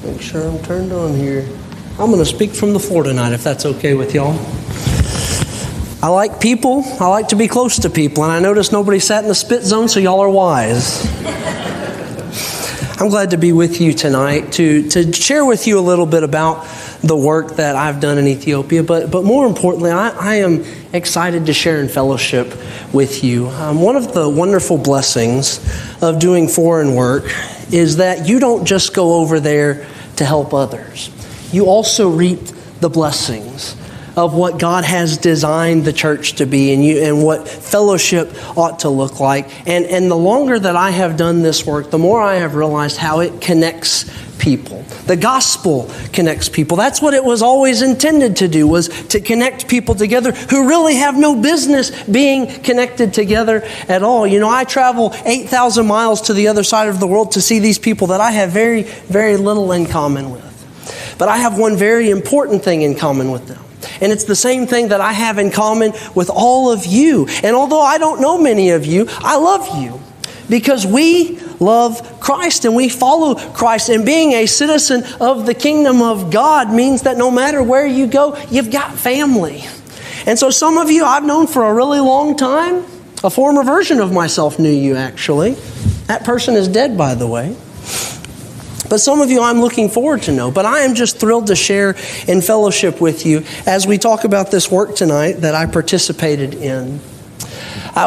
Make sure I'm turned on here. I'm going to speak from the floor tonight, if that's okay with y'all. I like people. I like to be close to people. And I noticed nobody sat in the spit zone, so y'all are wise. I'm glad to be with you tonight to share with you a little bit about the work that I've done in Ethiopia. But more importantly, I am excited to share in fellowship with you. One of the wonderful blessings of doing foreign work is that you don't just go over there to help others. You also reap the blessings of what God has designed the church to be and what fellowship ought to look like. And the longer that I have done this work, the more I have realized how it connects people. The gospel connects people. That's what it was always intended to do, was to connect people together who really have no business being connected together at all. You know, I travel 8,000 miles to the other side of the world to see these people that I have very, very little in common with. But I have one very important thing in common with them. And it's the same thing that I have in common with all of you. And although I don't know many of you, I love you because we love Christ and we follow Christ. And being a citizen of the kingdom of God means that no matter where you go, you've got family. And so some of you I've known for a really long time. A former version of myself knew you, actually. That person is dead, by the way. But some of you I'm looking forward to know. But I am just thrilled to share in fellowship with you as we talk about this work tonight that I participated in.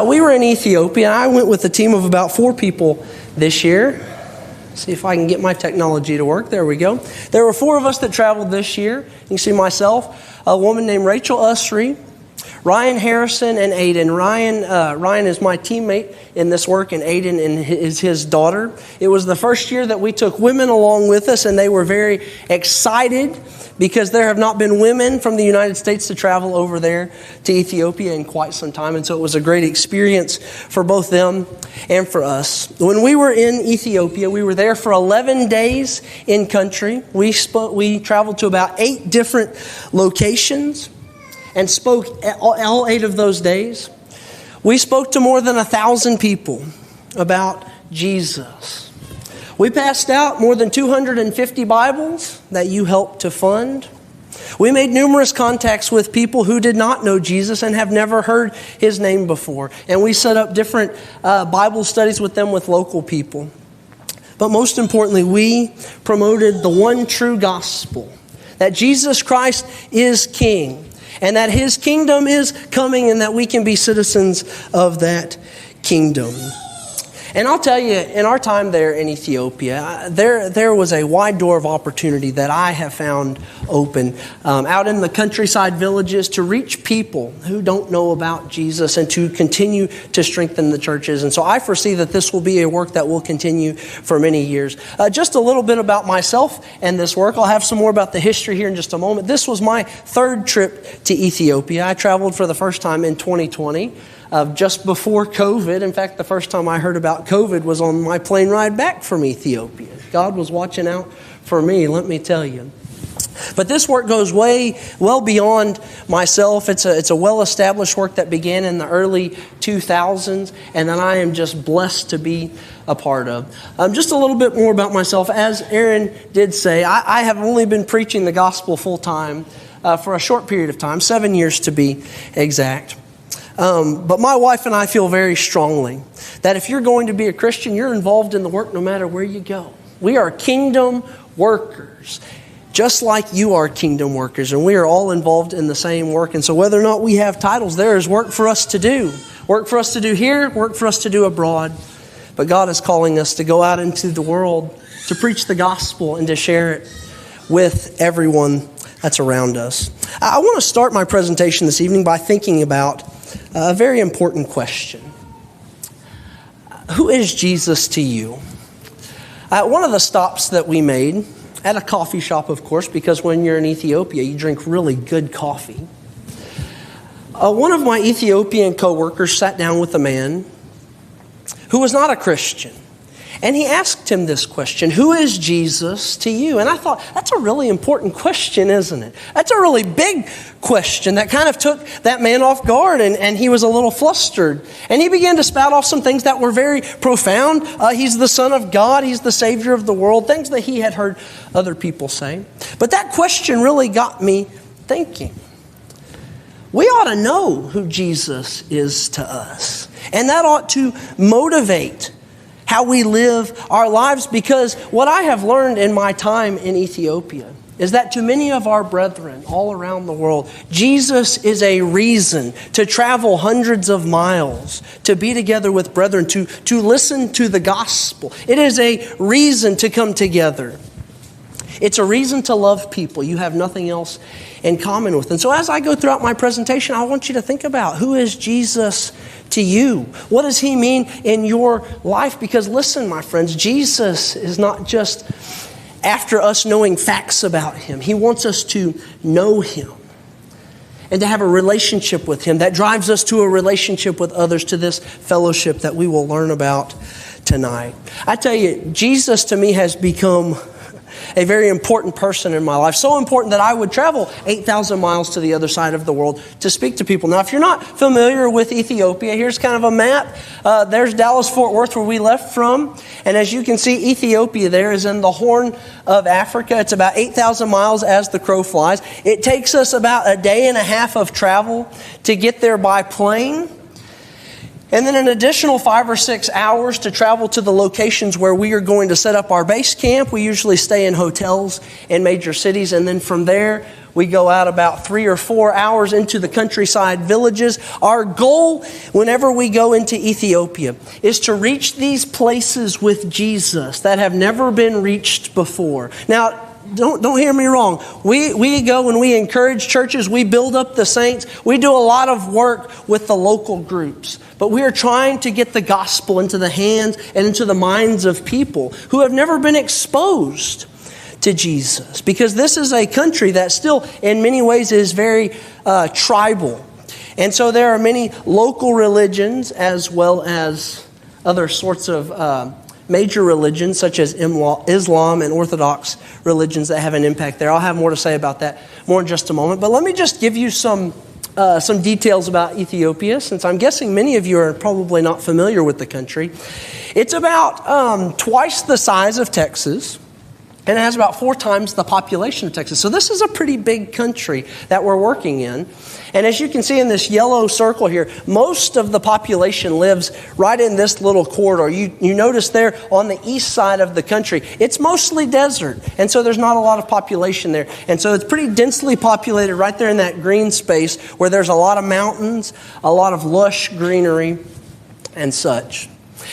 We were in Ethiopia. I went with a team of about 4 people this year. See if I can get my technology to work. There we go. There were 4 of us that traveled this year. You can see myself, a woman named Rachel Usry, Ryan Harrison, and Aiden. Ryan is my teammate in this work, and Aiden is his daughter. It was the first year that we took women along with us, and they were very excited because there have not been women from the United States to travel over there to Ethiopia in quite some time. And so it was a great experience for both them and for us. When we were in Ethiopia, we were there for 11 days in country. We traveled to about 8 different locations and spoke all 8 of those days. We spoke to more than 1,000 people about Jesus. We passed out more than 250 Bibles that you helped to fund. We made numerous contacts with people who did not know Jesus and have never heard his name before. And we set up different Bible studies with them with local people. But most importantly, we promoted the one true gospel, that Jesus Christ is King, and that his kingdom is coming, and that we can be citizens of that kingdom. And I'll tell you, in our time there in Ethiopia, there was a wide door of opportunity that I have found open out in the countryside villages to reach people who don't know about Jesus and to continue to strengthen the churches. And so I foresee that this will be a work that will continue for many years. Just a little bit about myself and this work. I'll have some more about the history here in just a moment. This was my 3rd trip to Ethiopia. I traveled for the first time in 2020. Just before COVID. In fact, the first time I heard about COVID was on my plane ride back from Ethiopia. God was watching out for me, let me tell you. But this work goes well beyond myself. It's a well-established work that began in the early 2000s, and that I am just blessed to be a part of. Just a little bit more about myself. As Aaron did say, I have only been preaching the gospel full-time for a short period of time, 7 years to be exact. But my wife and I feel very strongly that if you're going to be a Christian, you're involved in the work no matter where you go. We are kingdom workers, just like you are kingdom workers, and we are all involved in the same work. And so whether or not we have titles, there is work for us to do. Work for us to do here, work for us to do abroad. But God is calling us to go out into the world, to preach the gospel and to share it with everyone that's around us. I want to start my presentation this evening by thinking about a very important question. Who is Jesus to you? One of the stops that we made, at a coffee shop, of course, because when you're in Ethiopia, you drink really good coffee. One of my Ethiopian co-workers sat down with a man who was not a Christian. And he asked him this question, who is Jesus to you? And I thought, that's a really important question, isn't it? That's a really big question that kind of took that man off guard, and he was a little flustered. And he began to spout off some things that were very profound. He's the Son of God. He's the Savior of the world, things that he had heard other people say. But that question really got me thinking. We ought to know who Jesus is to us. And that ought to motivate how we live our lives, because what I have learned in my time in Ethiopia is that to many of our brethren all around the world, Jesus is a reason to travel hundreds of miles, to be together with brethren, to listen to the gospel. It is a reason to come together. It's a reason to love people you have nothing else in common with. And so as I go throughout my presentation, I want you to think about, who is Jesus to you? What does he mean in your life? Because listen, my friends, Jesus is not just after us knowing facts about him. He wants us to know him and to have a relationship with him that drives us to a relationship with others, to this fellowship that we will learn about tonight. I tell you, Jesus to me has become a very important person in my life. So important that I would travel 8,000 miles to the other side of the world to speak to people. Now, if you're not familiar with Ethiopia, here's kind of a map. There's Dallas-Fort Worth, where we left from. And as you can see, Ethiopia there is in the Horn of Africa. It's about 8,000 miles as the crow flies. It takes us about a day and a half of travel to get there by plane. And then an additional 5 or 6 hours to travel to the locations where we are going to set up our base camp. We usually stay in hotels in major cities. And then from there, we go out about 3 or 4 hours into the countryside villages. Our goal, whenever we go into Ethiopia, is to reach these places with Jesus that have never been reached before. Now, don't hear me wrong. We go and we encourage churches. We build up the saints. We do a lot of work with the local groups. But we are trying to get the gospel into the hands and into the minds of people who have never been exposed to Jesus. Because this is a country that still, in many ways, is very tribal. And so there are many local religions as well as other sorts of major religions such as Islam and Orthodox religions that have an impact there. I'll have more to say about that more in just a moment. But let me just give you some details about Ethiopia, since I'm guessing many of you are probably not familiar with the country. It's about twice the size of Texas, and it has about 4 times the population of Texas. So this is a pretty big country that we're working in. And as you can see in this yellow circle here, most of the population lives right in this little corridor. You notice there on the east side of the country, it's mostly desert. And so there's not a lot of population there. And so it's pretty densely populated right there in that green space where there's a lot of mountains, a lot of lush greenery and such.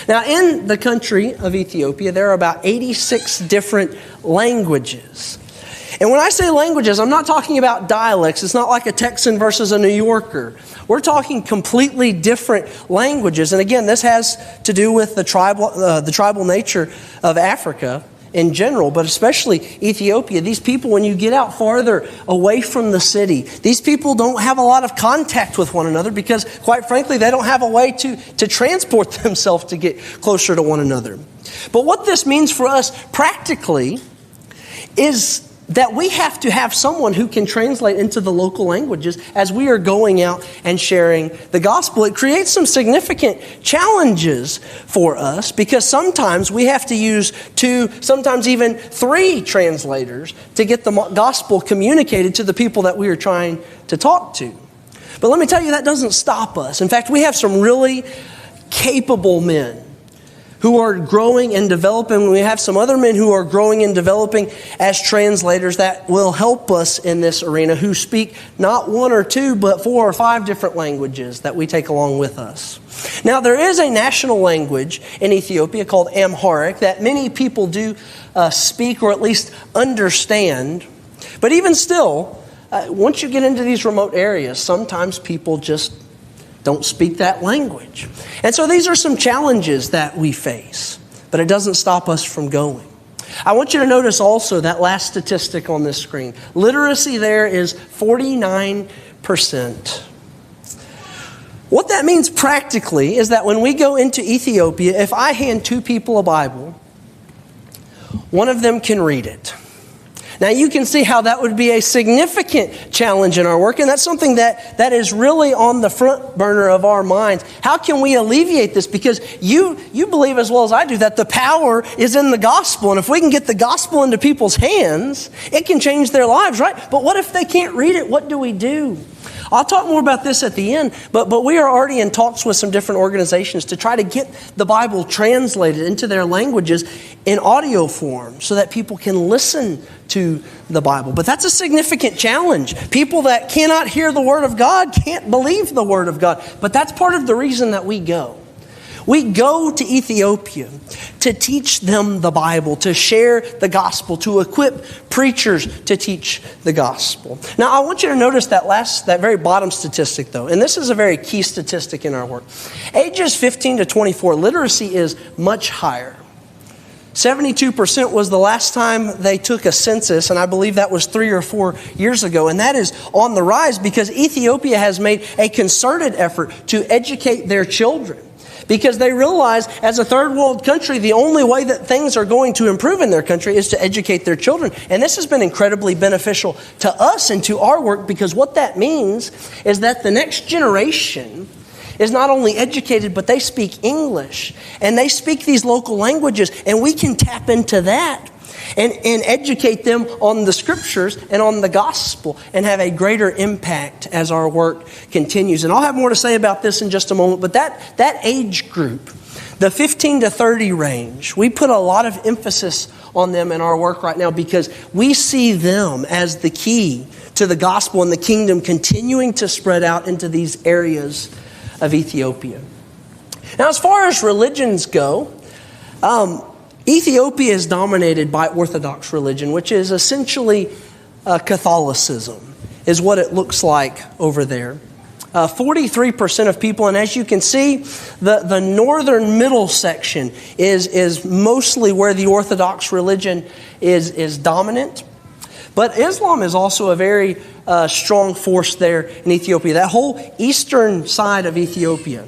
Now, in the country of Ethiopia, there are about 86 different languages. And when I say languages, I'm not talking about dialects. It's not like a Texan versus a New Yorker. We're talking completely different languages. And again, this has to do with the tribal nature of Africa in general, but especially Ethiopia. These people, when you get out farther away from the city, these people don't have a lot of contact with one another because, quite frankly, they don't have a way to transport themselves to get closer to one another. But what this means for us practically is that we have to have someone who can translate into the local languages as we are going out and sharing the gospel. It creates some significant challenges for us because sometimes we have to use 2, sometimes even 3 translators to get the gospel communicated to the people that we are trying to talk to. But let me tell you, that doesn't stop us. In fact, we have some really capable men who are growing and developing. We have some other men who are growing and developing as translators that will help us in this arena, who speak not 1 or 2, but 4 or 5 different languages that we take along with us. Now, there is a national language in Ethiopia called Amharic that many people do speak or at least understand. But even still, once you get into these remote areas, sometimes people just don't speak that language. And so these are some challenges that we face, but it doesn't stop us from going. I want you to notice also that last statistic on this screen. Literacy there is 49%. What that means practically is that when we go into Ethiopia, if I hand 2 people a Bible one of them can read it. Now you can see how that would be a significant challenge in our work, and that's something that is really on the front burner of our minds. How can we alleviate this? Because you believe as well as I do that the power is in the gospel, and if we can get the gospel into people's hands, it can change their lives, right? But what if they can't read it? What do we do? I'll talk more about this at the end, but we are already in talks with some different organizations to try to get the Bible translated into their languages in audio form so that people can listen to the Bible. But that's a significant challenge. People that cannot hear the Word of God can't believe the Word of God. But that's part of the reason that we go. We go to Ethiopia to teach them the Bible, to share the gospel, to equip preachers to teach the gospel. Now, I want you to notice that very bottom statistic, though, and this is a very key statistic in our work. Ages 15 to 24, literacy is much higher. 72% was the last time they took a census, and I believe that was 3 or 4 years ago. And that is on the rise because Ethiopia has made a concerted effort to educate their children. Because they realize as a third world country, the only way that things are going to improve in their country is to educate their children. And this has been incredibly beneficial to us and to our work, because what that means is that the next generation is not only educated, but they speak English and they speak these local languages, and we can tap into that and educate them on the scriptures and on the gospel and have a greater impact as our work continues. And I'll have more to say about this in just a moment, but that age group, the 15 to 30 range, we put a lot of emphasis on them in our work right now because we see them as the key to the gospel and the kingdom continuing to spread out into these areas of Ethiopia. Now, as far as religions go, Ethiopia is dominated by Orthodox religion, which is essentially Catholicism, is what it looks like over there. 43% of people, and as you can see, the northern middle section is mostly where the Orthodox religion is dominant. But Islam is also a very strong force there in Ethiopia. That whole eastern side of Ethiopia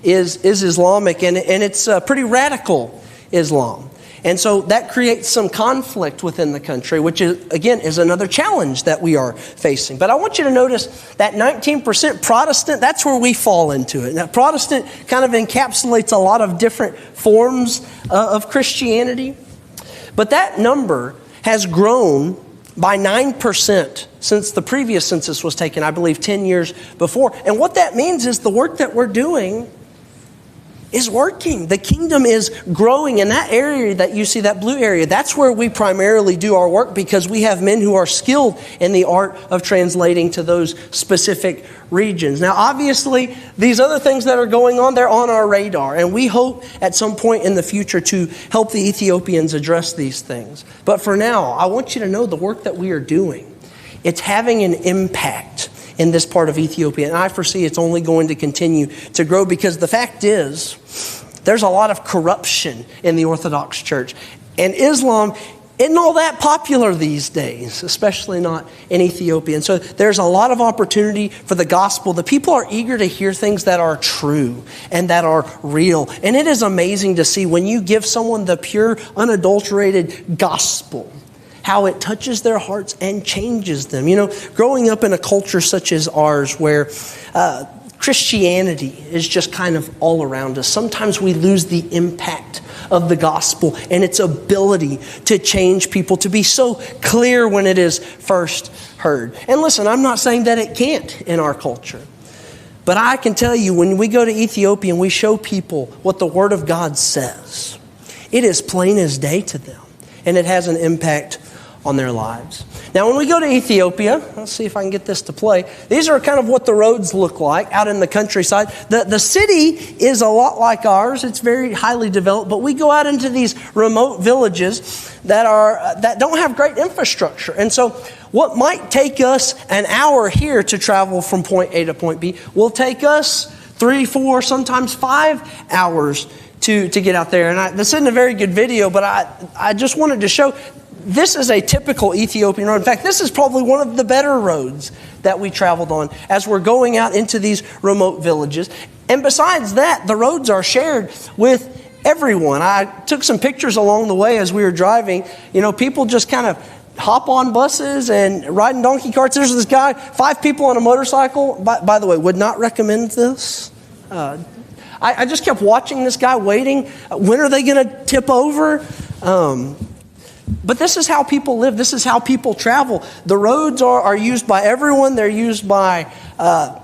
is Islamic, and it's pretty radical Islam. And so that creates some conflict within the country, which is, again, is another challenge that we are facing. But I want you to notice that 19% Protestant, that's where we fall into it. Now, Protestant kind of encapsulates a lot of different forms of Christianity. But that number has grown by 9% since the previous census was taken, I believe 10 years before. And what that means is the work that we're doing is working. The kingdom is growing in that area that you see, that blue area. That's where we primarily do our work because we have men who are skilled in the art of translating to those specific regions. Now, obviously, these other things that are going on, they're on our radar, and we hope at some point in the future to help the Ethiopians address these things. But for now, I want you to know the work that we are doing, it's having an impact in this part of Ethiopia. And I foresee it's only going to continue to grow because the fact is, there's a lot of corruption in the Orthodox Church. And Islam isn't all that popular these days, especially not in Ethiopia. And so there's a lot of opportunity for the gospel. The people are eager to hear things that are true and that are real. And it is amazing to see when you give someone the pure, unadulterated gospel, how it touches their hearts and changes them. You know, growing up in a culture such as ours where Christianity is just kind of all around us, sometimes we lose the impact of the gospel and its ability to change people, to be so clear when it is first heard. And listen, I'm not saying that it can't in our culture. But I can tell you, when we go to Ethiopia and we show people what the Word of God says, it is plain as day to them. And it has an impact on their lives. Now, when we go to Ethiopia, let's see if I can get this to play. These are kind of what the roads look like out in the countryside. The city is a lot like ours. It's very highly developed, but we go out into these remote villages that don't have great infrastructure. And so what might take us an hour here to travel from point A to point B will take us 3, 4, sometimes 5 hours to get out there. And this isn't a very good video, but I just wanted to show this is a typical Ethiopian road. In fact, this is probably one of the better roads that we traveled on as we're going out into these remote villages. And besides that, the roads are shared with everyone. I took some pictures along the way as we were driving. People just kind of hop on buses and riding donkey carts. There's this guy, 5 people on a motorcycle. By the way, would not recommend this. I just kept watching this guy waiting. When are they going to tip over? But this is how people live. This is how people travel. The roads are used by everyone. They're used by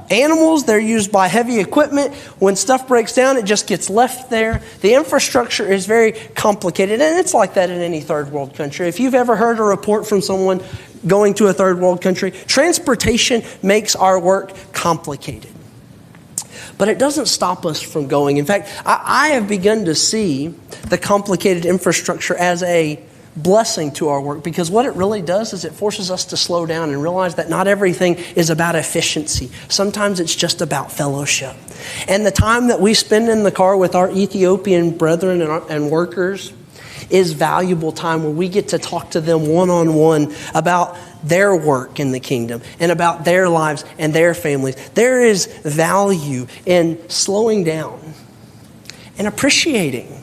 animals. They're used by heavy equipment. When stuff breaks down, it just gets left there. The infrastructure is very complicated, and it's like that in any third world country. If you've ever heard a report from someone going to a third world country, transportation makes our work complicated. But it doesn't stop us from going. In fact, I have begun to see the complicated infrastructure as a blessing to our work, because what it really does is it forces us to slow down and realize that not everything is about efficiency. Sometimes it's just about fellowship. And the time that we spend in the car with our Ethiopian brethren and workers is valuable time where we get to talk to them one-on-one about their work in the kingdom and about their lives and their families. There is value in slowing down and appreciating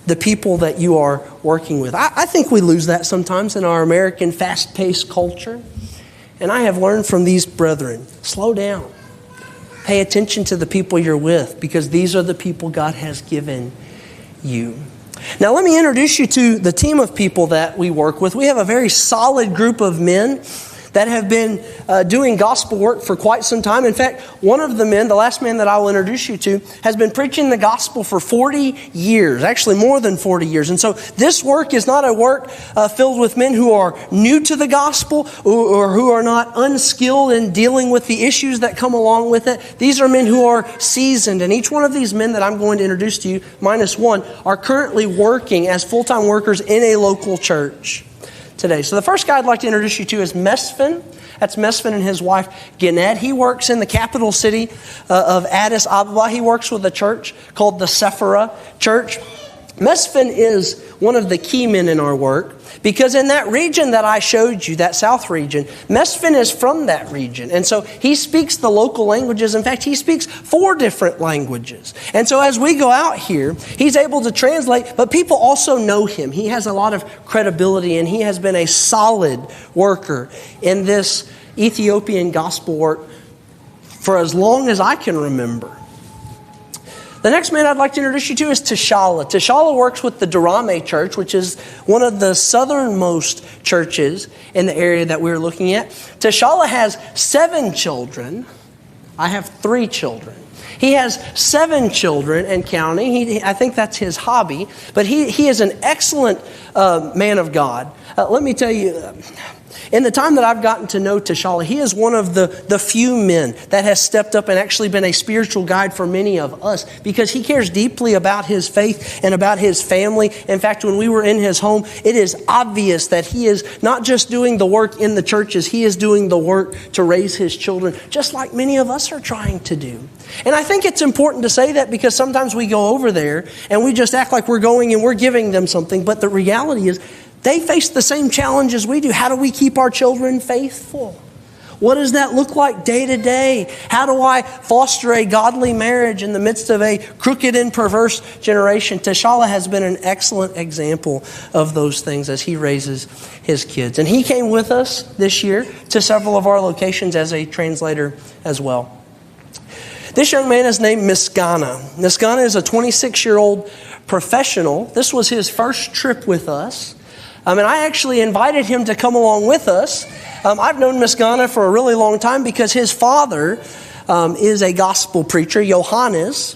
the people that you are working with. I think we lose that sometimes in our American fast-paced culture. And I have learned from these brethren, slow down. Pay attention to the people you're with, because these are the people God has given you. Now let me introduce you to the team of people that we work with. We have a very solid group of men that have been doing gospel work for quite some time. In fact, one of the men, the last man that I will introduce you to, has been preaching the gospel for 40 years, actually more than 40 years. And so this work is not a work filled with men who are new to the gospel or who are not unskilled in dealing with the issues that come along with it. These are men who are seasoned. And each one of these men that I'm going to introduce to you, minus one, are currently working as full-time workers in a local church today. So the first guy I'd like to introduce you to is Mesfin. That's Mesfin and his wife, Gannett. He works in the capital city of Addis Ababa. He works with a church called the Sephira Church. Mesfin is one of the key men in our work, because in that region that I showed you, that south region, Mesfin is from that region. And so he speaks the local languages. In fact, he speaks 4 different languages. And so as we go out here, he's able to translate, but people also know him. He has a lot of credibility, and he has been a solid worker in this Ethiopian gospel work for as long as I can remember. The next man I'd like to introduce you to is Tishala. Tishala works with the Durame Church, which is one of the southernmost churches in the area that we're looking at. Tishala has 7 children. I have 3 children. He has 7 children and counting. I think that's his hobby. But he is an excellent man of God. Let me tell you, in the time that I've gotten to know Tishala, he is one of the few men that has stepped up and actually been a spiritual guide for many of us, because he cares deeply about his faith and about his family. In fact, when we were in his home, it is obvious that he is not just doing the work in the churches, he is doing the work to raise his children, just like many of us are trying to do. And I think it's important to say that, because sometimes we go over there and we just act like we're going and we're giving them something, but the reality is, they face the same challenges we do. How do we keep our children faithful? What does that look like day to day? How do I foster a godly marriage in the midst of a crooked and perverse generation? Tishala has been an excellent example of those things as he raises his kids. And he came with us this year to several of our locations as a translator as well. This young man is named Misgana. Misgana is a 26-year-old professional. This was his first trip with us. And I actually invited him to come along with us. I've known Misgana for a really long time, because his father is a gospel preacher, Johannes,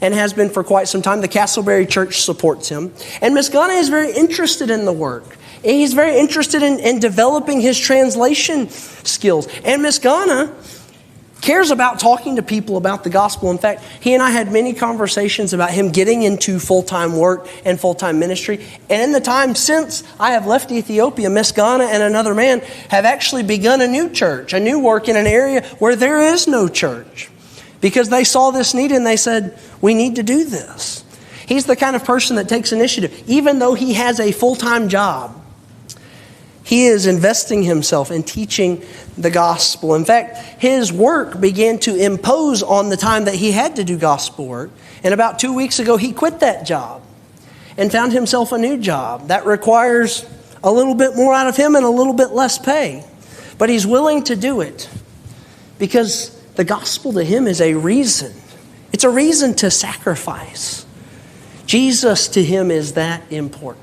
and has been for quite some time. The Castleberry Church supports him. And Misgana is very interested in the work. He's very interested in developing his translation skills. And Misgana cares about talking to people about the gospel. In fact, he and I had many conversations about him getting into full-time work and full-time ministry. And in the time since I have left Ethiopia, Misgana and another man have actually begun a new church, a new work in an area where there is no church, because they saw this need and they said, we need to do this. He's the kind of person that takes initiative. Even though he has a full-time job, he is investing himself in teaching the gospel. In fact, his work began to impose on the time that he had to do gospel work. And about 2 weeks ago, he quit that job. and found himself a new job that requires a little bit more out of him and a little bit less pay. But he's willing to do it because the gospel to him is a reason. It's a reason to sacrifice. Jesus to him is that important.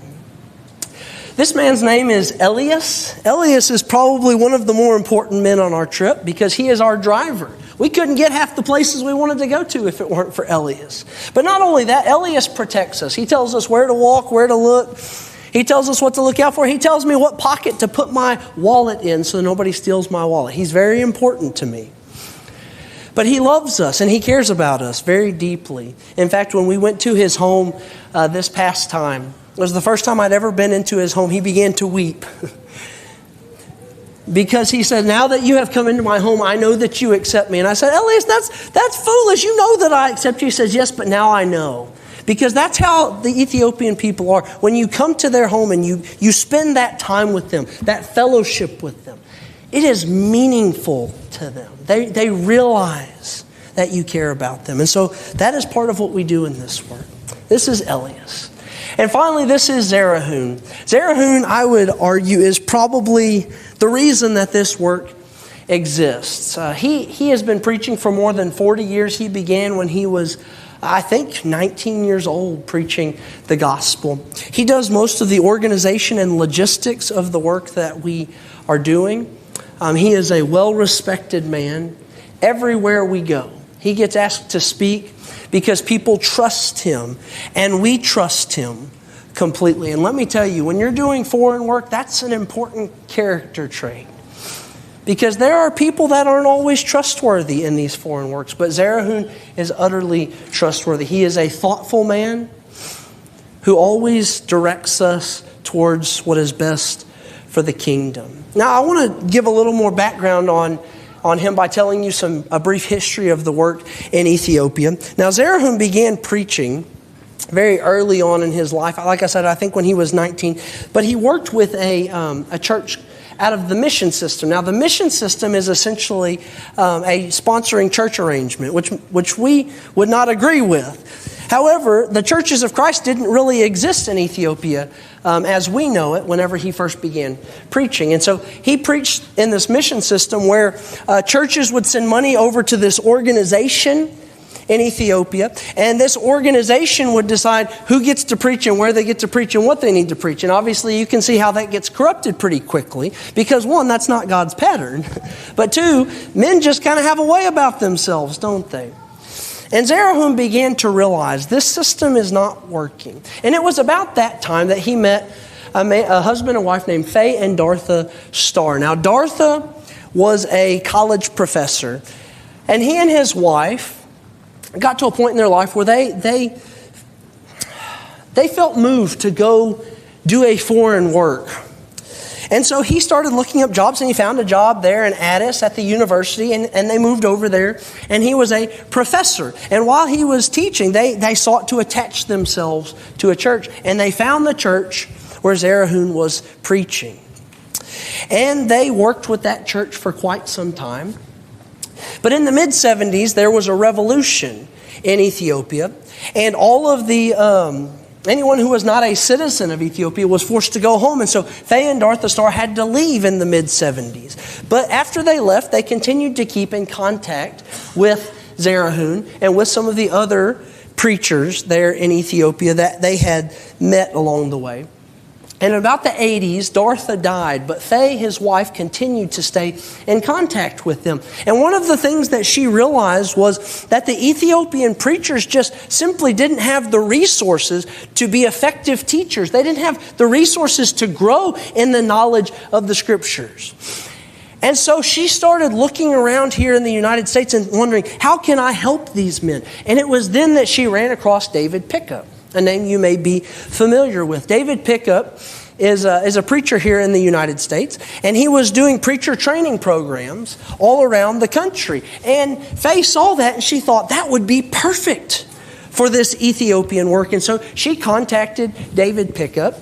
This man's name is Elias. Elias is probably one of the more important men on our trip because he is our driver. We couldn't get half the places we wanted to go to if it weren't for Elias. But not only that, Elias protects us. He tells us where to walk, where to look. He tells us what to look out for. He tells me what pocket to put my wallet in so nobody steals my wallet. He's very important to me. But he loves us and he cares about us very deeply. In fact, when we went to his home this past time, it was the first time I'd ever been into his home, he began to weep. Because he said, now that you have come into my home, I know that you accept me. And I said, Elias, that's foolish. You know that I accept you. He says, yes, but now I know. Because that's how the Ethiopian people are. When you come to their home and you spend that time with them, that fellowship with them, it is meaningful to them. They realize that you care about them. And so that is part of what we do in this work. This is Elias. And finally, this is Zerahun. Zerahun, I would argue, is probably the reason that this work exists. He has been preaching for more than 40 years. He began when he was, I think, 19 years old, preaching the gospel. He does most of the organization and logistics of the work that we are doing. He is a well-respected man everywhere we go. He gets asked to speak because people trust him, and we trust him completely. And let me tell you, when you're doing foreign work, that's an important character trait. Because there are people that aren't always trustworthy in these foreign works, but Zerahun is utterly trustworthy. He is a thoughtful man who always directs us towards what is best for the kingdom. Now, I want to give a little more background on him by telling you a brief history of the work in Ethiopia. Now, Zerahun began preaching very early on in his life. Like I said, I think when he was 19. But he worked with a church out of the mission system. Now, the mission system is essentially a sponsoring church arrangement, which we would not agree with. However, the churches of Christ didn't really exist in Ethiopia as we know it whenever he first began preaching. And so he preached in this mission system where churches would send money over to this organization in Ethiopia, and this organization would decide who gets to preach and where they get to preach and what they need to preach. And obviously you can see how that gets corrupted pretty quickly because, one, that's not God's pattern, but two, men just kind of have a way about themselves, don't they? And Zerahun began to realize this system is not working. And it was about that time that he met a husband and wife named Faye and Dartha Starr. Now, Dartha was a college professor, and he and his wife got to a point in their life where they felt moved to go do a foreign work. And so he started looking up jobs, and he found a job there in Addis at the university, and they moved over there, and he was a professor. And while he was teaching, they sought to attach themselves to a church, and they found the church where Zerahun was preaching. And they worked with that church for quite some time. But in the mid-70s, there was a revolution in Ethiopia, and all of the anyone who was not a citizen of Ethiopia was forced to go home. And so Faye and Dartha Starr had to leave in the mid-70s. But after they left, they continued to keep in contact with Zerahun and with some of the other preachers there in Ethiopia that they had met along the way. And in about the 80s, Dartha died, but Faye, his wife, continued to stay in contact with them. And one of the things that she realized was that the Ethiopian preachers just simply didn't have the resources to be effective teachers. They didn't have the resources to grow in the knowledge of the Scriptures. And so she started looking around here in the United States and wondering, how can I help these men? And it was then that she ran across David Pickup, a name you may be familiar with. David Pickup is a preacher here in the United States, and he was doing preacher training programs all around the country. And Faye saw that, and she thought that would be perfect for this Ethiopian work. And so she contacted David Pickup,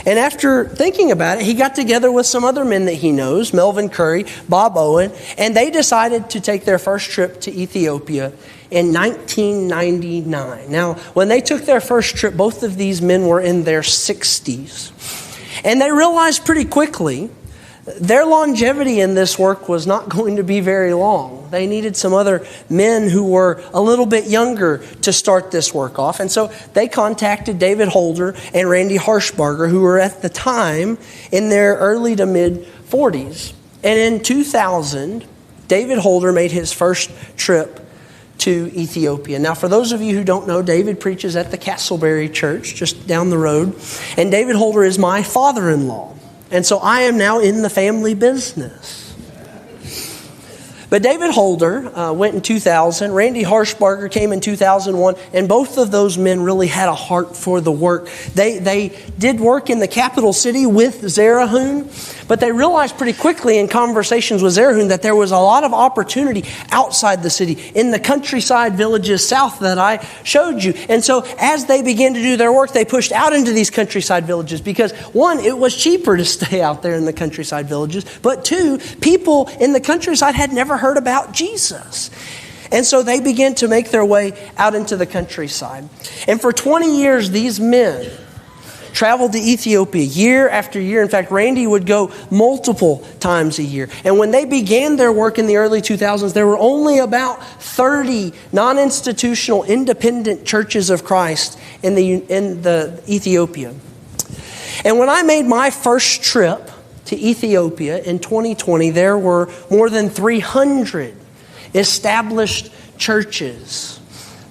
And after thinking about it, he got together with some other men that he knows, Melvin Curry, Bob Owen, and they decided to take their first trip to Ethiopia in 1999. Now, when they took their first trip, both of these men were in their 60s. And they realized pretty quickly their longevity in this work was not going to be very long. They needed some other men who were a little bit younger to start this work off. And so they contacted David Holder and Randy Harshbarger, who were at the time in their early to mid 40s. And in 2000, David Holder made his first trip to Ethiopia. Now, for those of you who don't know, David preaches at the Castleberry Church just down the road. And David Holder is my father-in-law. And so I am now in the family business. But David Holder went in 2000. Randy Harshbarger came in 2001. And both of those men really had a heart for the work. They did work in the capital city with Zerahun. But they realized pretty quickly in conversations with Zerahun that there was a lot of opportunity outside the city, in the countryside villages south that I showed you. And so as they began to do their work, they pushed out into these countryside villages because, one, it was cheaper to stay out there in the countryside villages. But two, people in the countryside had never heard about Jesus. And so they began to make their way out into the countryside. And for 20 years, these men traveled to Ethiopia year after year. In fact, Randy would go multiple times a year. And when they began their work in the early 2000s, there were only about 30 non-institutional independent churches of Christ in the Ethiopia. And when I made my first trip to Ethiopia in 2020, there were more than 300 established churches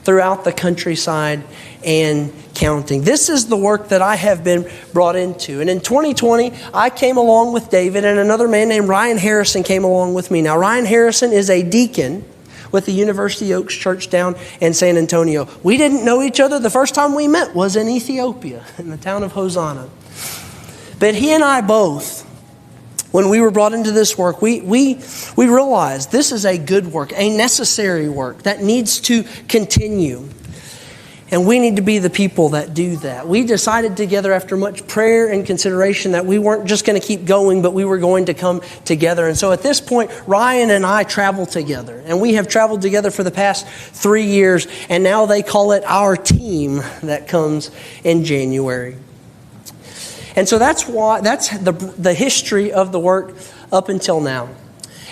throughout the countryside and counting. This is the work that I have been brought into. And in 2020, I came along with David, and another man named Ryan Harrison came along with me. Now, Ryan Harrison is a deacon with the University Oaks Church down in San Antonio. We didn't know each other. The first time we met was in Ethiopia, in the town of Hosanna. But he and I both, when we were brought into this work, we realized this is a good work, a necessary work that needs to continue. And we need to be the people that do that. We decided together after much prayer and consideration that we weren't just going to keep going, but we were going to come together. And so at this point, Ryan and I travel together. And we have traveled together for the past 3 years. And now they call it our team that comes in January. And so that's the history of the work up until now.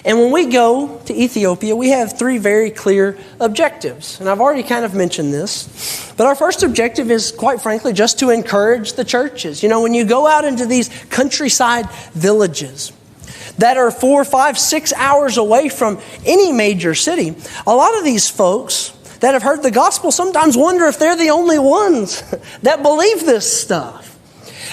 And when we go to Ethiopia, we have 3 very clear objectives. And I've already kind of mentioned this. But our first objective is, quite frankly, just to encourage the churches. You know, when you go out into these countryside villages that are 4, 5, 6 hours away from any major city, a lot of these folks that have heard the gospel sometimes wonder if they're the only ones that believe this stuff.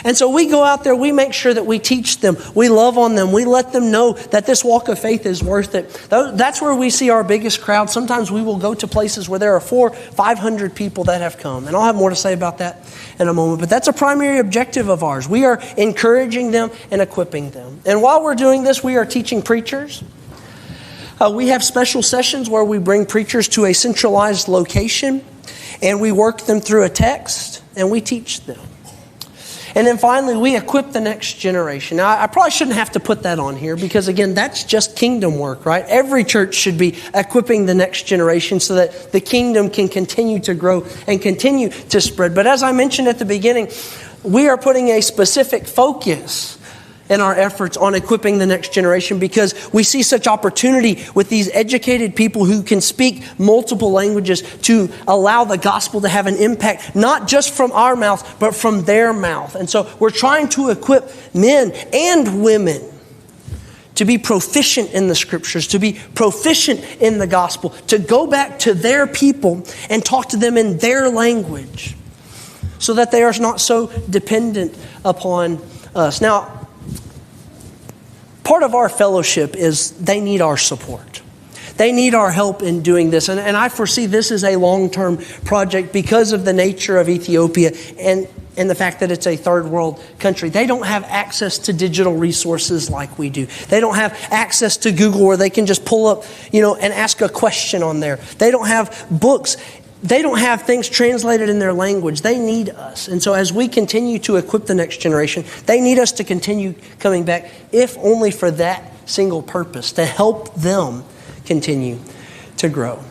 And so we go out there, we make sure that we teach them, we love on them, we let them know that this walk of faith is worth it. That's where we see our biggest crowd. Sometimes we will go to places where there are 400, 500 people that have come. And I'll have more to say about that in a moment. But that's a primary objective of ours. We are encouraging them and equipping them. And while we're doing this, we are teaching preachers. We have special sessions where we bring preachers to a centralized location and we work them through a text and we teach them. And then finally, we equip the next generation. Now, I probably shouldn't have to put that on here because, again, that's just kingdom work, right? Every church should be equipping the next generation so that the kingdom can continue to grow and continue to spread. But as I mentioned at the beginning, we are putting a specific focus in our efforts on equipping the next generation because we see such opportunity with these educated people who can speak multiple languages to allow the gospel to have an impact, not just from our mouth, but from their mouth. And so we're trying to equip men and women to be proficient in the scriptures, to be proficient in the gospel, to go back to their people and talk to them in their language so that they are not so dependent upon us. Now, part of our fellowship is they need our support. They need our help in doing this. And I foresee this is a long-term project because of the nature of Ethiopia and the fact that it's a third world country. They don't have access to digital resources like we do. They don't have access to Google where they can just pull up, and ask a question on there. They don't have books. they don't have things translated in their language. They need us. And so as we continue to equip the next generation, they need us to continue coming back, if only for that single purpose, to help them continue to grow.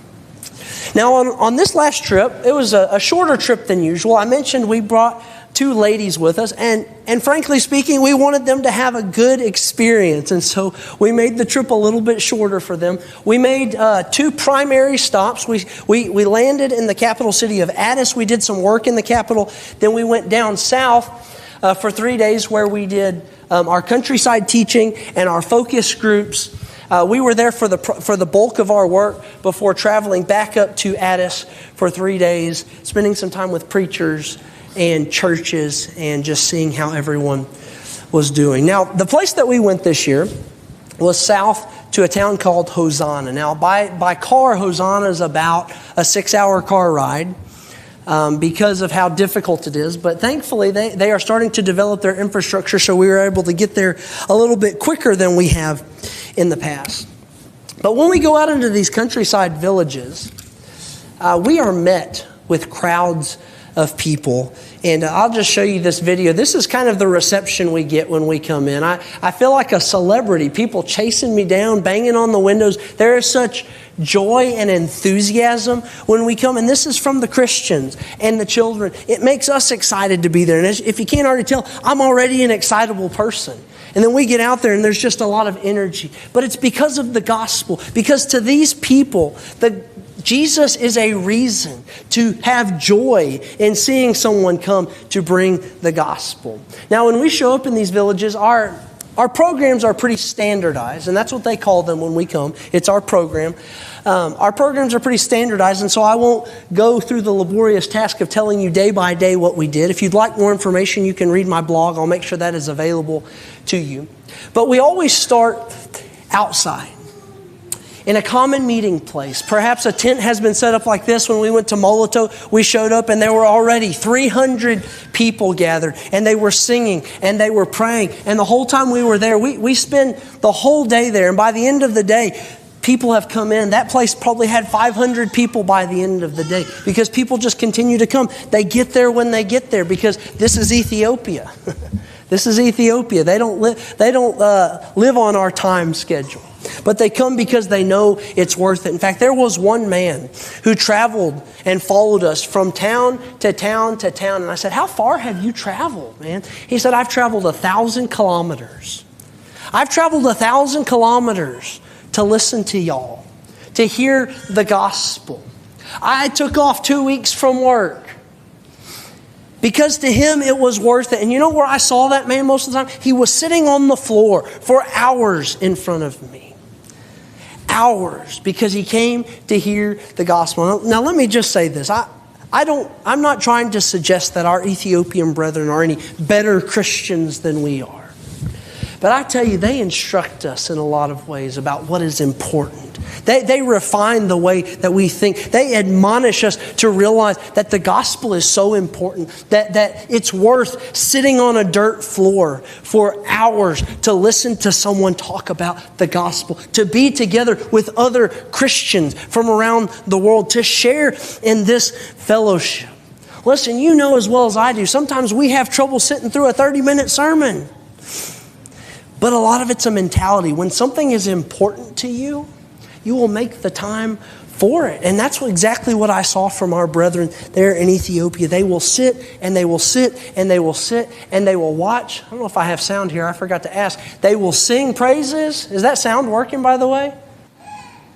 Now, on this last trip, it was a shorter trip than usual. I mentioned we brought 2 ladies with us, and frankly speaking, we wanted them to have a good experience, and so we made the trip a little bit shorter for them. We made 2 primary stops. We landed in the capital city of Addis. We did some work in the capital. Then we went down south for 3 days where we did our countryside teaching and our focus groups. We were there for the bulk of our work before traveling back up to Addis for 3 days, spending some time with preachers and churches and just seeing how everyone was doing. Now, the place that we went this year was south to a town called Hosanna. Now, by car, Hosanna is about a 6-hour car ride because of how difficult it is. But thankfully, they are starting to develop their infrastructure, so we were able to get there a little bit quicker than we have in the past. But when we go out into these countryside villages, we are met with crowds of people. And I'll just show you this video. This is kind of the reception we get when we come in. I feel like a celebrity. People chasing me down, banging on the windows. There is such joy and enthusiasm when we come. And this is from the Christians and the children. It makes us excited to be there. And if you can't already tell, I'm already an excitable person. And then we get out there and there's just a lot of energy. But it's because of the gospel. Because to these people, Jesus is a reason to have joy in seeing someone come to bring the gospel. Now, when we show up in these villages, our programs are pretty standardized, and that's what they call them when we come. It's our program. Our programs are pretty standardized, and so I won't go through the laborious task of telling you day by day what we did. If you'd like more information, you can read my blog. I'll make sure that is available to you. But we always start outside, in a common meeting place. Perhaps a tent has been set up like this. When we went to Moloto, we showed up and there were already 300 people gathered, and they were singing and they were praying. And the whole time we were there, we spent the whole day there. And by the end of the day, people have come in. That place probably had 500 people by the end of the day because people just continue to come. They get there when they get there because this is Ethiopia. This is Ethiopia. They don't live on our time schedule. But they come because they know it's worth it. In fact, there was one man who traveled and followed us from town to town to town. And I said, how far have you traveled, man? He said, I've traveled 1,000 kilometers. I've traveled 1,000 kilometers to listen to y'all, to hear the gospel. I took off 2 weeks from work because to him it was worth it. And you know where I saw that man most of the time? He was sitting on the floor for hours in front of me. Hours, because he came to hear the gospel. Now let me just say this. I'm not trying to suggest that our Ethiopian brethren are any better Christians than we are. But I tell you, they instruct us in a lot of ways about what is important. They refine the way that we think. They admonish us to realize that the gospel is so important, that it's worth sitting on a dirt floor for hours to listen to someone talk about the gospel, to be together with other Christians from around the world, to share in this fellowship. Listen, you know as well as I do, sometimes we have trouble sitting through a 30-minute sermon. But a lot of it's a mentality. When something is important to you, you will make the time for it. And that's exactly what I saw from our brethren there in Ethiopia. They will sit and they will sit and they will sit and they will watch. I don't know if I have sound here. I forgot to ask. They will sing praises. Is that sound working, by the way?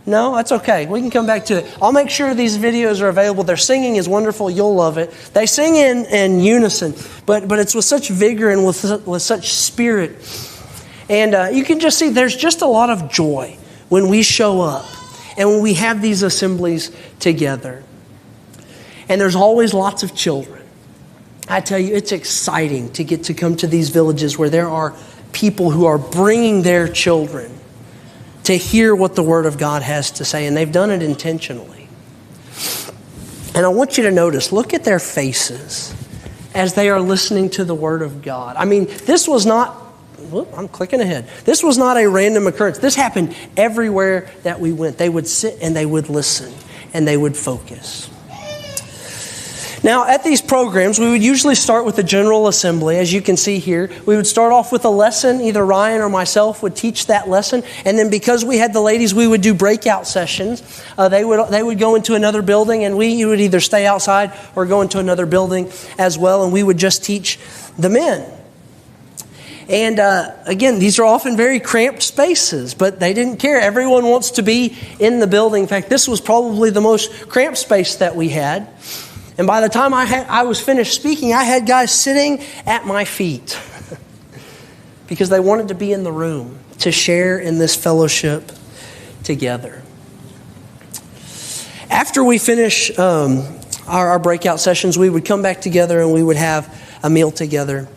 No, that's okay. We can come back to it. I'll make sure these videos are available. Their singing is wonderful. You'll love it. They sing in unison, but it's with such vigor and with such spirit. And you can just see there's just a lot of joy when we show up and when we have these assemblies together. And there's always lots of children. I tell you, it's exciting to get to come to these villages where there are people who are bringing their children to hear what the Word of God has to say. And they've done it intentionally. And I want you to notice, look at their faces as they are listening to the Word of God. I mean, this was not... I'm clicking ahead. This was not a random occurrence. This happened everywhere that we went. They would sit and they would listen and they would focus. Now, at these programs, we would usually start with a general assembly. As you can see here, we would start off with a lesson. Either Ryan or myself would teach that lesson. And then because we had the ladies, we would do breakout sessions. They would go into another building, and you would either stay outside or go into another building as well, and we would just teach the men. And again, these are often very cramped spaces, but they didn't care. Everyone wants to be in the building. In fact, this was probably the most cramped space that we had. And by the time I was finished speaking, I had guys sitting at my feet because they wanted to be in the room to share in this fellowship together. After we finish our breakout sessions, we would come back together and we would have a meal together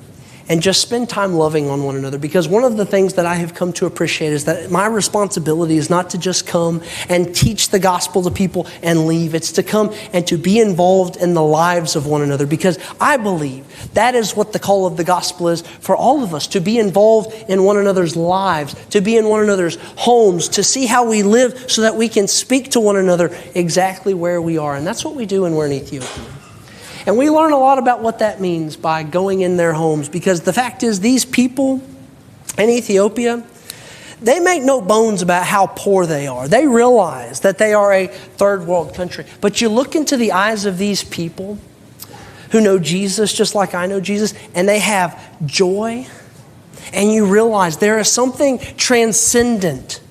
and just spend time loving on one another. Because one of the things that I have come to appreciate is that my responsibility is not to just come and teach the gospel to people and leave. It's to come and to be involved in the lives of one another. Because I believe that is what the call of the gospel is for all of us. To be involved in one another's lives, to be in one another's homes, to see how we live so that we can speak to one another exactly where we are. And that's what we do when we're in Ethiopia. And we learn a lot about what that means by going in their homes, because the fact is these people in Ethiopia, they make no bones about how poor they are. They realize that they are a third world country. But you look into the eyes of these people who know Jesus just like I know Jesus, and they have joy, and you realize there is something transcendent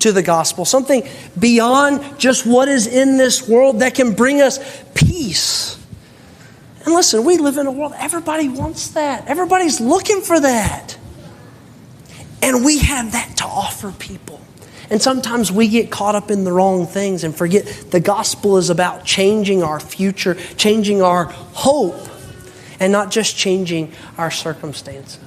to the gospel, something beyond just what is in this world that can bring us peace. And listen, we live in a world, everybody wants that. Everybody's looking for that. And we have that to offer people. And sometimes we get caught up in the wrong things and forget the gospel is about changing our future, changing our hope, and not just changing our circumstances.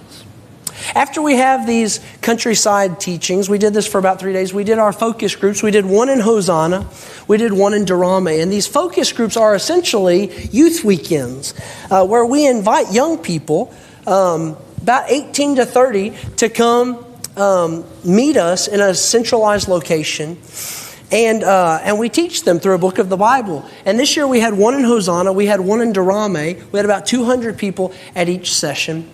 After we have these countryside teachings, we did this for about 3 days. We did our focus groups. We did one in Hosanna. We did one in Durame. And these focus groups are essentially youth weekends where we invite young people, about 18 to 30, to come meet us in a centralized location. And we teach them through a book of the Bible. And this year we had one in Hosanna. We had one in Durame. We had about 200 people at each session.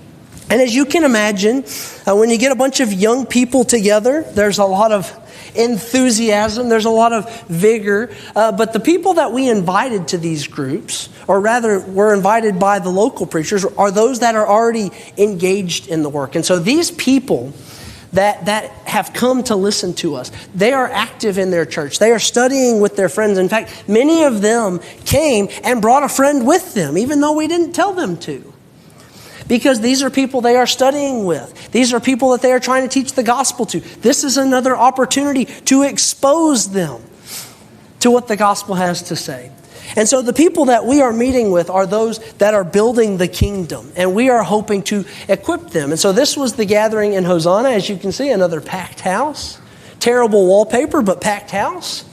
And as you can imagine, when you get a bunch of young people together, there's a lot of enthusiasm, there's a lot of vigor. But the people that we invited to these groups, or rather were invited by the local preachers, are those that are already engaged in the work. And so these people that have come to listen to us, they are active in their church. They are studying with their friends. In fact, many of them came and brought a friend with them, even though we didn't tell them to. Because these are people they are studying with. These are people that they are trying to teach the gospel to. This is another opportunity to expose them to what the gospel has to say. And so the people that we are meeting with are those that are building the kingdom. And we are hoping to equip them. And so this was the gathering in Hosanna. As you can see, another packed house. Terrible wallpaper, but packed house.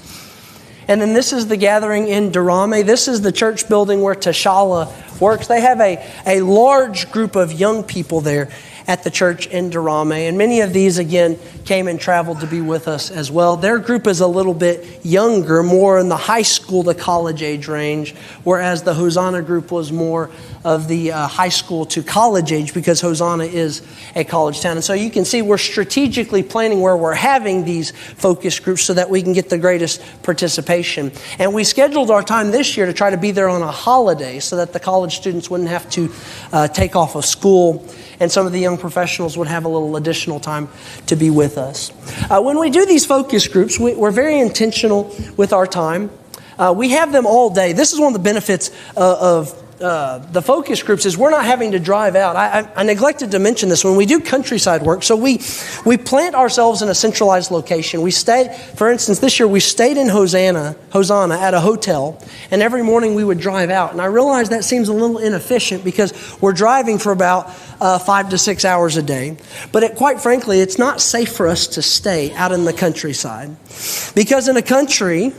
And then this is the gathering in Durame. This is the church building where Tashala works. They have a large group of young people there at the church in Durame. And many of these, again, came and traveled to be with us as well. Their group is a little bit younger, more in the high school to college age range, whereas the Hosanna group was more of the high school to college age, because Hosanna is a college town. And so you can see we're strategically planning where we're having these focus groups so that we can get the greatest participation. And we scheduled our time this year to try to be there on a holiday so that the college students wouldn't have to take off of school, and some of the young professionals would have a little additional time to be with us. When we do these focus groups, we're very intentional with our time. We have them all day. This is one of the benefits of the focus groups is we're not having to drive out. I neglected to mention this when we do countryside work. So we plant ourselves in a centralized location. We stayed, for instance, this year we stayed in Hosanna at a hotel, and every morning we would drive out. And I realize that seems a little inefficient because we're driving for about 5 to 6 hours a day. But quite frankly, it's not safe for us to stay out in the countryside, because in a country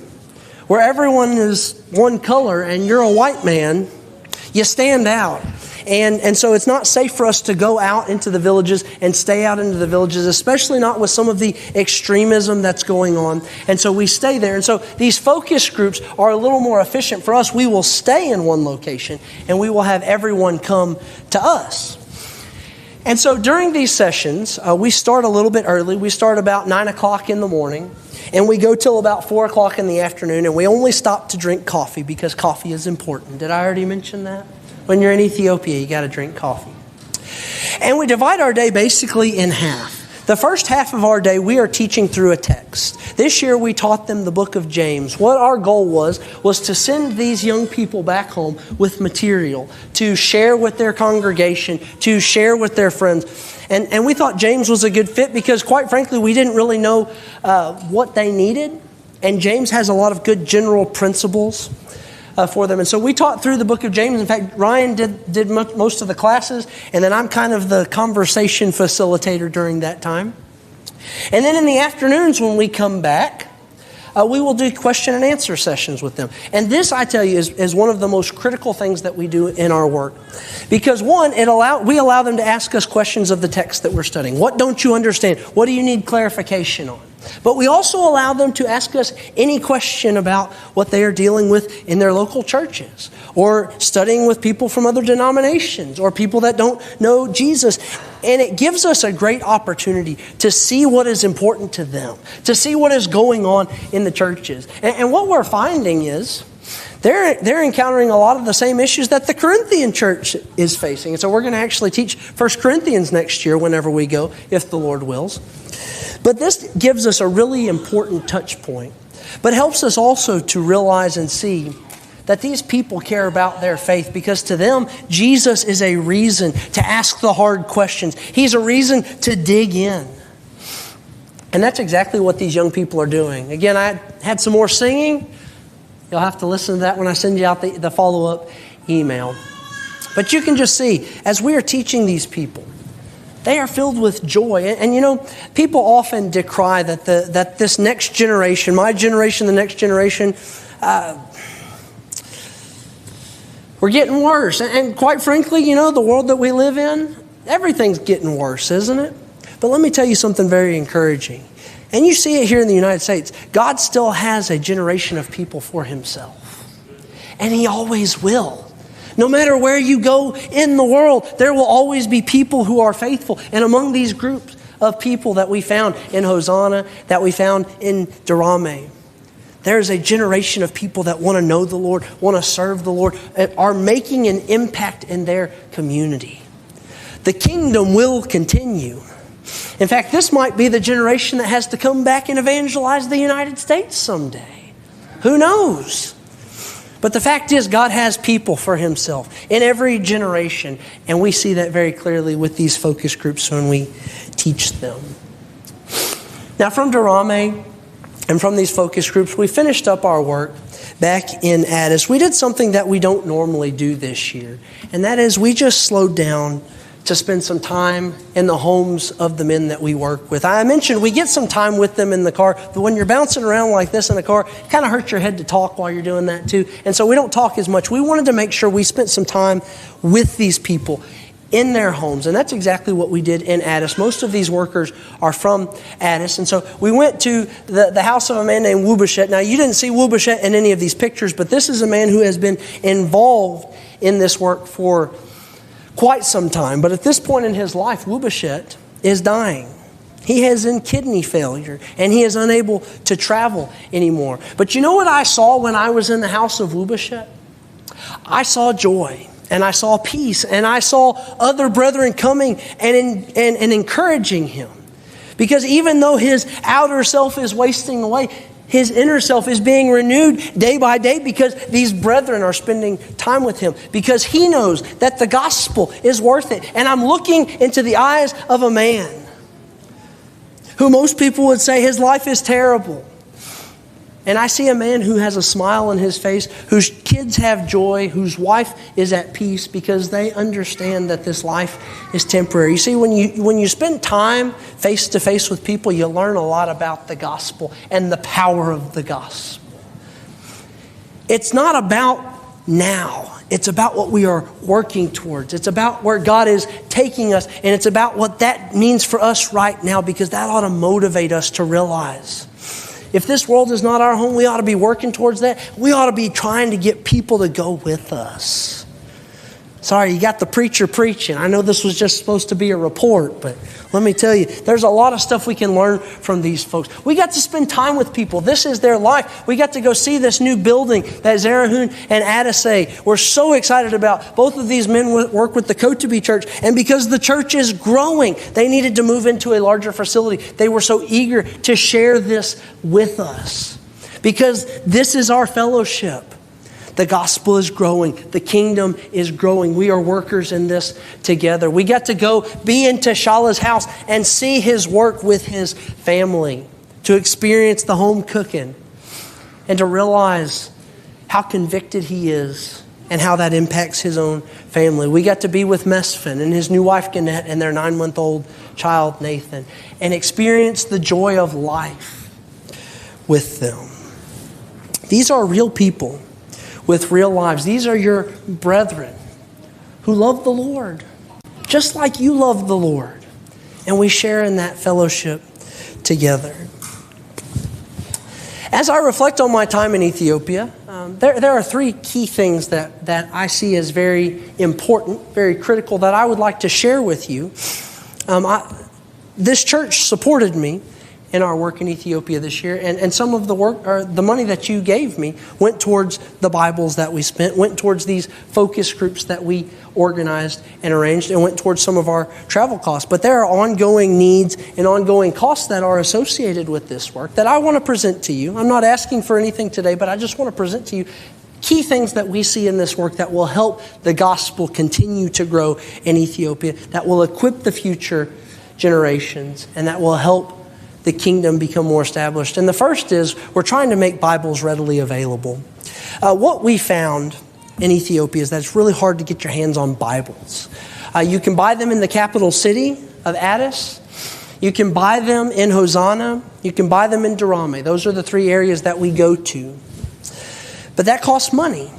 where everyone is one color and you're a white man, you stand out. And so it's not safe for us to go out into the villages and stay out into the villages, especially not with some of the extremism that's going on. And so we stay there. And so these focus groups are a little more efficient for us. We will stay in one location and we will have everyone come to us. And so during these sessions, we start a little bit early. We start about 9 o'clock in the morning, and we go till about 4 o'clock in the afternoon, and we only stop to drink coffee because coffee is important. Did I already mention that? When you're in Ethiopia, you got to drink coffee. And we divide our day basically in half. The first half of our day, we are teaching through a text. This year, we taught them the book of James. What our goal was to send these young people back home with material to share with their congregation, to share with their friends. And we thought James was a good fit because, quite frankly, we didn't really know what they needed. And James has a lot of good general principles for them. And so we taught through the book of James. In fact, Ryan did most of the classes, and then I'm kind of the conversation facilitator during that time. And then in the afternoons when we come back, we will do question and answer sessions with them. And this, I tell you, is one of the most critical things that we do in our work. Because one, we allow them to ask us questions of the text that we're studying. What don't you understand? What do you need clarification on? But we also allow them to ask us any question about what they are dealing with in their local churches, or studying with people from other denominations, or people that don't know Jesus. And it gives us a great opportunity to see what is important to them, to see what is going on in the churches. And what we're finding is they're encountering a lot of the same issues that the Corinthian church is facing. And so we're going to actually teach 1 Corinthians next year whenever we go, if the Lord wills. But this gives us a really important touch point, but helps us also to realize and see that these people care about their faith, because to them, Jesus is a reason to ask the hard questions. He's a reason to dig in. And that's exactly what these young people are doing. Again, I had some more singing. You'll have to listen to that when I send you out the follow-up email. But you can just see, as we are teaching these people, they are filled with joy. And you know, people often decry that this next generation, my generation, the next generation, we're getting worse. And quite frankly, you know, the world that we live in, everything's getting worse, isn't it? But let me tell you something very encouraging. And you see it here in the United States. God still has a generation of people for himself. And he always will. No matter where you go in the world, there will always be people who are faithful. And among these groups of people that we found in Hosanna, that we found in Durame, there is a generation of people that want to know the Lord, want to serve the Lord, and are making an impact in their community. The kingdom will continue. In fact, this might be the generation that has to come back and evangelize the United States someday. Who knows? But the fact is, God has people for himself in every generation. And we see that very clearly with these focus groups when we teach them. Now, from Durame and from these focus groups, we finished up our work back in Addis. We did something that we don't normally do this year. And that is, we just slowed down to spend some time in the homes of the men that we work with. I mentioned we get some time with them in the car, but when you're bouncing around like this in the car, it kind of hurts your head to talk while you're doing that too. And so we don't talk as much. We wanted to make sure we spent some time with these people in their homes. And that's exactly what we did in Addis. Most of these workers are from Addis. And so we went to the house of a man named Wubashet. Now, you didn't see Wubashet in any of these pictures, but this is a man who has been involved in this work for quite some time. But at this point in his life, Wubashet is dying. He has kidney failure, and he is unable to travel anymore. But you know what I saw when I was in the house of Wubashet? I saw joy, and I saw peace, and I saw other brethren coming and encouraging him. Because even though his outer self is wasting away, his inner self is being renewed day by day, because these brethren are spending time with him, because he knows that the gospel is worth it. And I'm looking into the eyes of a man who most people would say his life is terrible. And I see a man who has a smile on his face, whose kids have joy, whose wife is at peace, because they understand that this life is temporary. You see, when you spend time face to face with people, you learn a lot about the gospel and the power of the gospel. It's not about now. It's about what we are working towards. It's about where God is taking us, and it's about what that means for us right now, because that ought to motivate us to realize if this world is not our home, we ought to be working towards that. We ought to be trying to get people to go with us. Sorry, you got the preacher preaching. I know this was just supposed to be a report, but let me tell you, there's a lot of stuff we can learn from these folks. We got to spend time with people. This is their life. We got to go see this new building that Zerahun and Adisay. We're so excited about. Both of these men work with the Kotobi Church, and because the church is growing, they needed to move into a larger facility. They were so eager to share this with us because this is our fellowship. The gospel is growing. The kingdom is growing. We are workers in this together. We got to go be in Tashalah's house and see his work with his family, to experience the home cooking, and to realize how convicted he is and how that impacts his own family. We got to be with Mesfin and his new wife, Gannett, and their 9-month-old child, Nathan, and experience the joy of life with them. These are real people with real lives. These are your brethren who love the Lord, just like you love the Lord. And we share in that fellowship together. As I reflect on my time in Ethiopia, there are 3 key things that I see as very important, very critical, that I would like to share with you. This church supported me in our work in Ethiopia this year. And some of the work, or the money that you gave me, went towards the Bibles that we spent, went towards these focus groups that we organized and arranged, and went towards some of our travel costs. But there are ongoing needs and ongoing costs that are associated with this work that I want to present to you. I'm not asking for anything today, but I just want to present to you key things that we see in this work that will help the gospel continue to grow in Ethiopia, that will equip the future generations, and that will help the kingdom become more established. And the first is we're trying to make Bibles readily available. What we found in Ethiopia is that it's really hard to get your hands on Bibles. You can buy them in the capital city of Addis. You can buy them in Hosanna. You can buy them in Durame. Those are the 3 areas that we go to. But that costs money.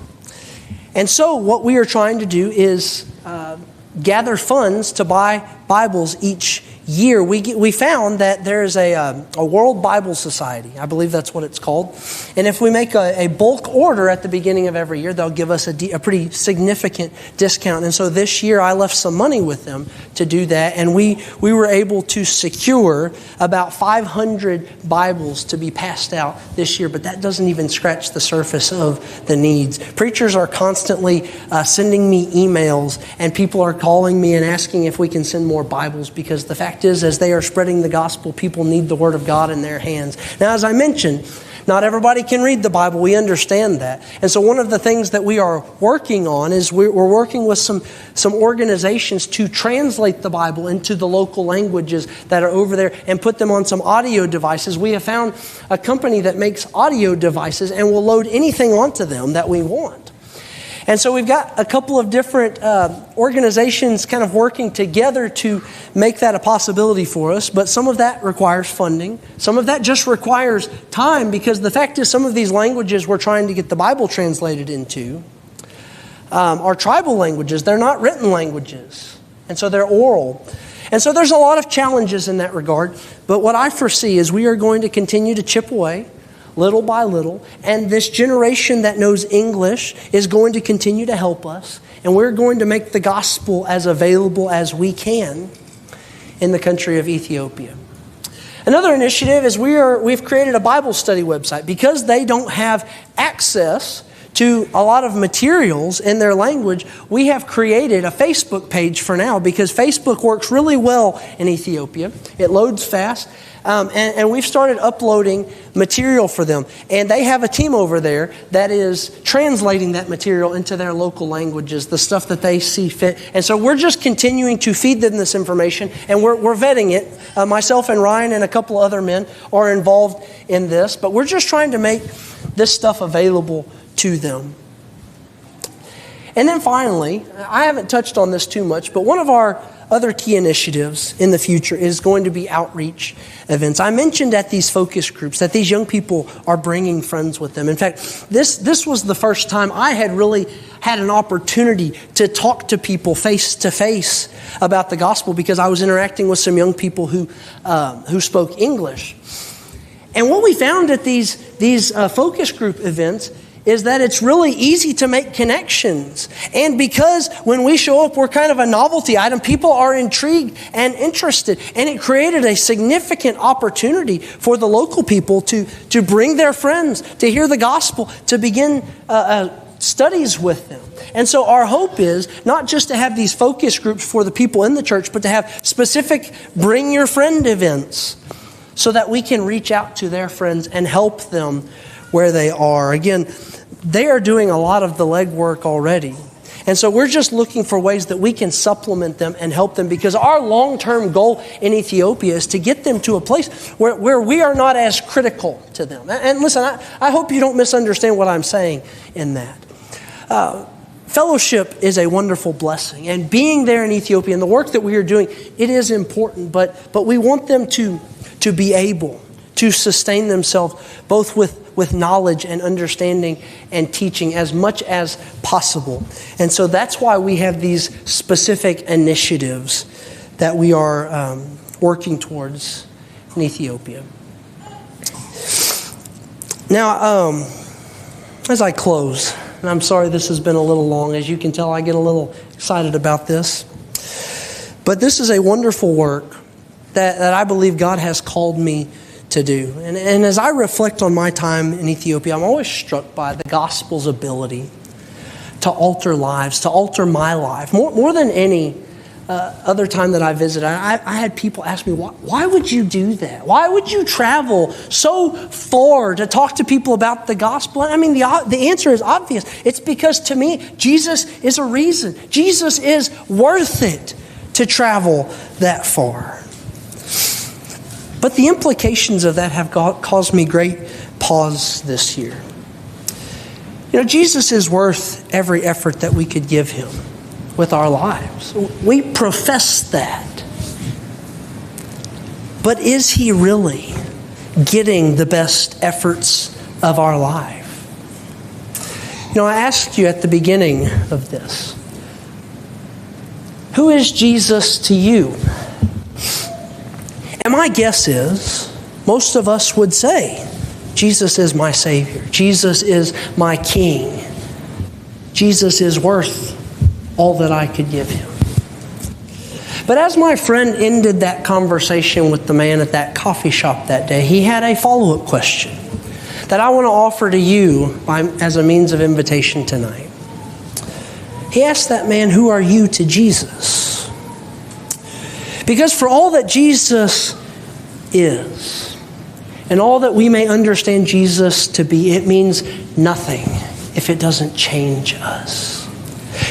And so what we are trying to do is gather funds to buy Bibles each year. We found that there's a World Bible Society. I believe that's what it's called. And if we make a bulk order at the beginning of every year, they'll give us a pretty significant discount. And so this year I left some money with them to do that. And we were able to secure about 500 Bibles to be passed out this year. But that doesn't even scratch the surface of the needs. Preachers are constantly sending me emails, and people are calling me and asking if we can send more Bibles, because the fact is, as they are spreading the gospel, people need the Word of God in their hands. Now, as I mentioned, not everybody can read the Bible. We understand that. And so one of the things that we are working on is we're working with some organizations to translate the Bible into the local languages that are over there and put them on some audio devices. We have found a company that makes audio devices and will load anything onto them that we want. And so we've got a couple of different organizations kind of working together to make that a possibility for us. But some of that requires funding. Some of that just requires time, because the fact is some of these languages we're trying to get the Bible translated into are tribal languages. They're not written languages. And so they're oral. And so there's a lot of challenges in that regard. But what I foresee is we are going to continue to chip away little by little, and this generation that knows English is going to continue to help us, and we're going to make the gospel as available as we can in the country of Ethiopia. Another initiative is we've created a Bible study website. Because they don't have access to a lot of materials in their language, we have created a Facebook page for now, because Facebook works really well in Ethiopia. It loads fast. And we've started uploading material for them. And they have a team over there that is translating that material into their local languages, the stuff that they see fit. And so we're just continuing to feed them this information, and we're vetting it. Myself and Ryan and a couple of other men are involved in this. But we're just trying to make this stuff available to them. And then finally, I haven't touched on this too much, but one of our other key initiatives in the future is going to be outreach events. I mentioned at these focus groups that these young people are bringing friends with them. In fact, this was the first time I had really had an opportunity to talk to people face to face about the gospel, because I was interacting with some young people who spoke English. And what we found at these focus group events is that it's really easy to make connections. And because when we show up, we're kind of a novelty item, people are intrigued and interested. And it created a significant opportunity for the local people to bring their friends, to hear the gospel, to begin studies with them. And so our hope is not just to have these focus groups for the people in the church, but to have specific bring your friend events so that we can reach out to their friends and help them where they are. Again, they are doing a lot of the legwork already. And so we're just looking for ways that we can supplement them and help them, because our long-term goal in Ethiopia is to get them to a place where we are not as critical to them. And listen, I hope you don't misunderstand what I'm saying in that. Fellowship is a wonderful blessing. And being there in Ethiopia and the work that we are doing, it is important. But we want them to be able to sustain themselves both with knowledge and understanding and teaching as much as possible. And so that's why we have these specific initiatives that we are working towards in Ethiopia. Now, as I close, and I'm sorry this has been a little long. As you can tell, I get a little excited about this. But this is a wonderful work that I believe God has called me to do. And as I reflect on my time in Ethiopia, I'm always struck by the gospel's ability to alter lives, to alter my life. More than any other time that I visited, I had people ask me, why would you do that? Why would you travel so far to talk to people about the gospel? I mean, the answer is obvious. It's because to me, Jesus is a reason. Jesus is worth it to travel that far. But the implications of that have caused me great pause this year. You know, Jesus is worth every effort that we could give him with our lives. We profess that. But is he really getting the best efforts of our life? You know, I asked you at the beginning of this, who is Jesus to you? And my guess is, most of us would say, Jesus is my Savior. Jesus is my King. Jesus is worth all that I could give him. But as my friend ended that conversation with the man at that coffee shop that day, he had a follow-up question that I want to offer to you as a means of invitation tonight. He asked that man, who are you to Jesus? Because for all that Jesus is, and all that we may understand Jesus to be, it means nothing if it doesn't change us.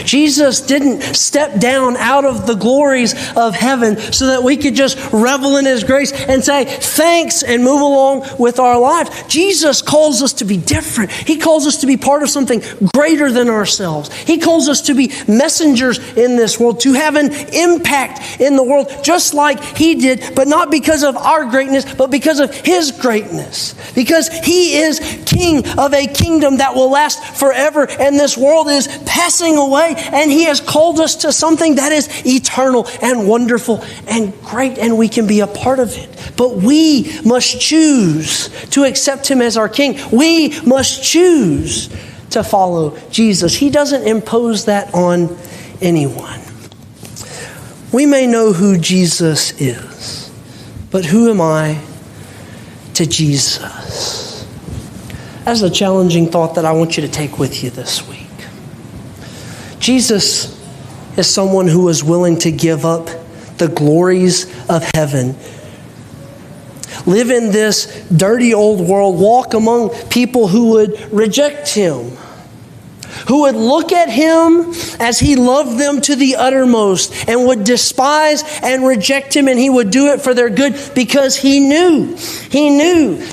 Jesus didn't step down out of the glories of heaven so that we could just revel in his grace and say thanks and move along with our lives. Jesus calls us to be different. He calls us to be part of something greater than ourselves. He calls us to be messengers in this world, to have an impact in the world just like he did, but not because of our greatness, but because of his greatness. Because he is king of a kingdom that will last forever, and this world is passing away. And he has called us to something that is eternal and wonderful and great, and we can be a part of it. But we must choose to accept him as our king. We must choose to follow Jesus. He doesn't impose that on anyone. We may know who Jesus is, but who am I to Jesus? That's a challenging thought that I want you to take with you this week. Jesus is someone who was willing to give up the glories of heaven, live in this dirty old world, walk among people who would reject him, who would look at him as he loved them to the uttermost and would despise and reject him, and he would do it for their good because he knew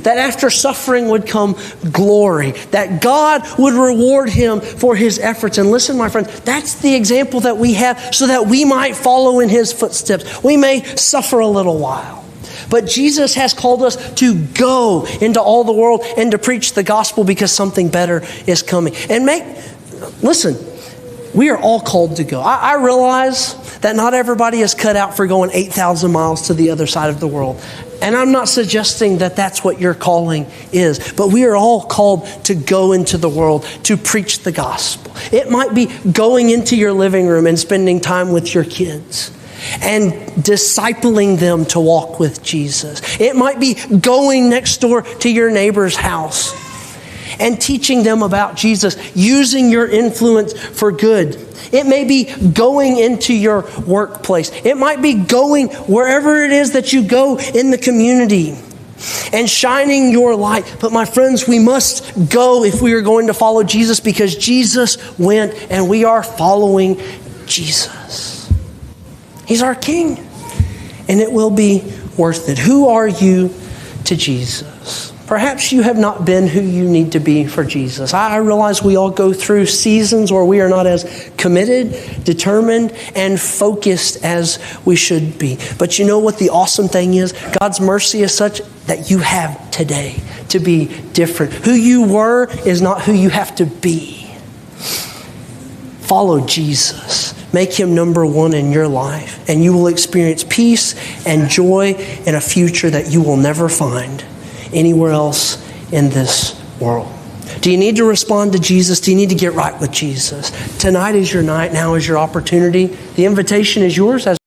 that after suffering would come glory, that God would reward him for his efforts. And listen, my friends, that's the example that we have so that we might follow in his footsteps. We may suffer a little while, but Jesus has called us to go into all the world and to preach the gospel because something better is coming. And listen, we are all called to go. I realize that not everybody is cut out for going 8,000 miles to the other side of the world. And I'm not suggesting that that's what your calling is, but we are all called to go into the world to preach the gospel. It might be going into your living room and spending time with your kids and discipling them to walk with Jesus. It might be going next door to your neighbor's house and teaching them about Jesus, using your influence for good. It may be going into your workplace. It might be going wherever it is that you go in the community and shining your light. But my friends, we must go if we are going to follow Jesus, because Jesus went and we are following Jesus. He's our King, and it will be worth it. Who are you to Jesus? Perhaps you have not been who you need to be for Jesus. I realize we all go through seasons where we are not as committed, determined, and focused as we should be. But you know what the awesome thing is? God's mercy is such that you have today to be different. Who you were is not who you have to be. Follow Jesus. Make him number one in your life, and you will experience peace and joy in a future that you will never find anywhere else in this world. Do you need to respond to Jesus? Do you need to get right with Jesus? Tonight is your night. Now is your opportunity. The invitation is yours as